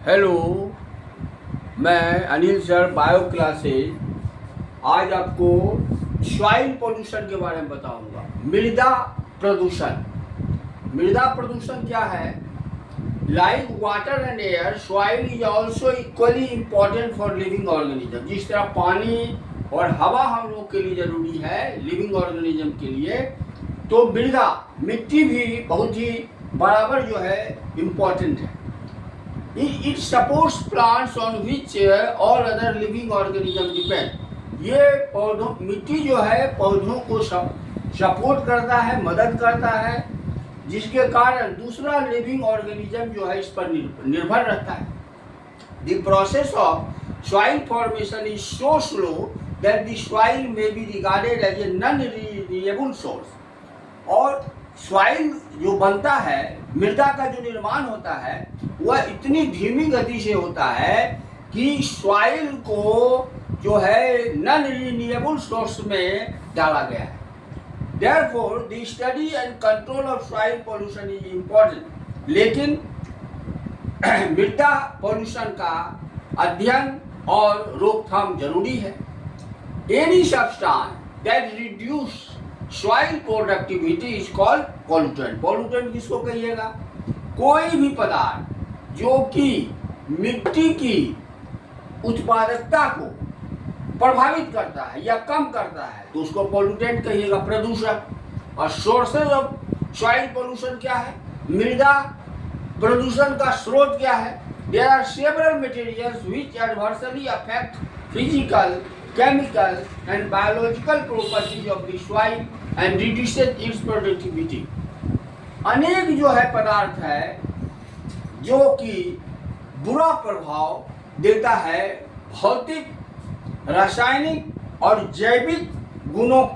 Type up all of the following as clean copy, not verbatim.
Hello, मैं Anil sir bio classes. आज आपको सॉइल पोल्यूशन के बारे में बताऊंगा। मृदा प्रदूषण। मृदा प्रदूषण क्या है? Like water and air, soil is also equally important for living organism. जिस तरह पानी और हवा हम लोग के लिए जरूरी है लिविंग ऑर्गेनिज्म के लिए, तो मृदा मिट्टी भी बहुत ही बराबर जो है इम्पॉर्टेंट है। It supports plants on which all other living organisms depend। ये पौधों, मिट्टी जो है पौधों को सपोर्ट करता है, मदद करता है, जिसके कारण दूसरा लिविंग ऑर्गेनिज्म जो है इस पर निर्भर रहता है। The process of soil formation is so slow that the soil may be regarded as a non-renewable source। और सॉइल जो बनता है, मृदा का जो निर्माण होता है, वह इतनी धीमी गति से होता है कि सॉइल को जो है नॉन रिन्यूएबल सोर्स में डाला गया है। Therefore, the study and control of soil pollution is important। लेकिन मृदा पॉल्यूशन का अध्ययन और रोकथाम जरूरी है। Any substance that reduce soil productivity is called pollutant. Pollutant किसको कहिएगा? कोई भी पदार्थ जो कि मिट्टी की उत्पादकता को प्रभावित करता है या कम करता है तो उसको पॉल्यूटेंट कहिएगा, प्रदूषक। और सोर्सेज ऑफ सॉइल पोल्यूशन क्या है? मृदा प्रदूषण का स्रोत क्या है? There are several materials which adversely affect physical, chemical and biological properties of the soil and reduces its productivity। अनेक जो है पदार्थ है जो कि बुरा प्रभाव देता है भौतिक, रासायनिक और जैविक गुणों।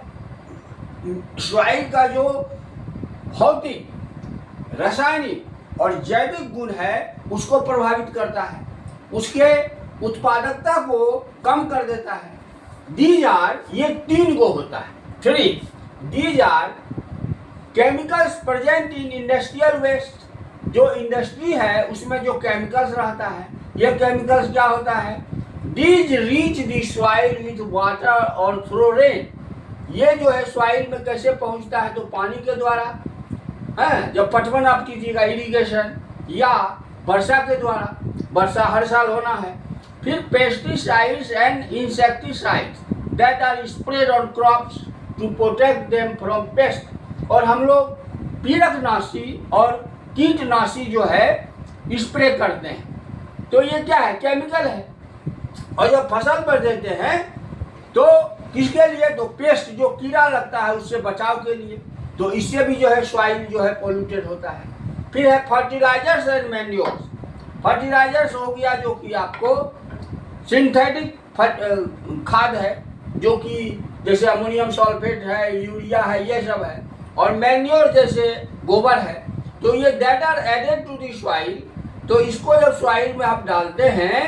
सॉइल का जो भौतिक, रासायनिक और जैविक गुण है उसको प्रभावित करता है, उसके उत्पादकता को कम कर देता है। These are, ये तीन गो होता है, 3। These are chemicals present in industrial waste। जो इंडस्ट्री है उसमें जो केमिकल्स रहता है, ये केमिकल्स क्या होता है? These reach the soil with water or through rain। ये जो है सॉइल में कैसे पहुंचता है? तो पानी के द्वारा है, जब पटवन आप कीजिएगा, इरिगेशन, या वर्षा के द्वारा, वर्षा हर साल होना है। फिर pesticides and insecticides that are spread on crops to protect them from pest. और हम लोग पीड़कनाशी और कीटनाशी जो है स्प्रे करते हैं, तो ये क्या है? केमिकल है। और जब फसल पर देते हैं तो किसके लिए? तो पेस्ट, जो कीड़ा लगता है उससे बचाव के लिए। तो इससे भी जो है सॉइल जो है पोल्यूटेड होता है। फिर है फर्टिलाइजर्स एंड मैन्योर्स। फर्टिलाइजर्स हो गया जो कि आपको सिंथेटिक खाद है, जो कि जैसे अमोनियम सल्फेट है, यूरिया है, ये सब है। और मैन्योर जैसे गोबर है। तो ये that are added to the soil. तो इसको जब सॉइल में आप डालते हैं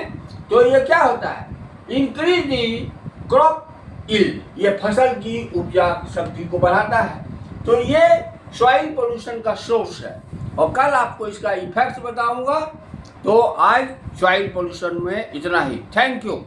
तो ये क्या होता है? इंक्रीज दी क्रॉप यील्ड, ये फसल की उपजा शक्ति को बढ़ाता है। तो ये सॉइल पोल्यूशन का सोर्स है। और कल आपको इसका इफेक्ट बताऊंगा। तो आज सॉइल पोल्यूशन में इतना ही। Thank you.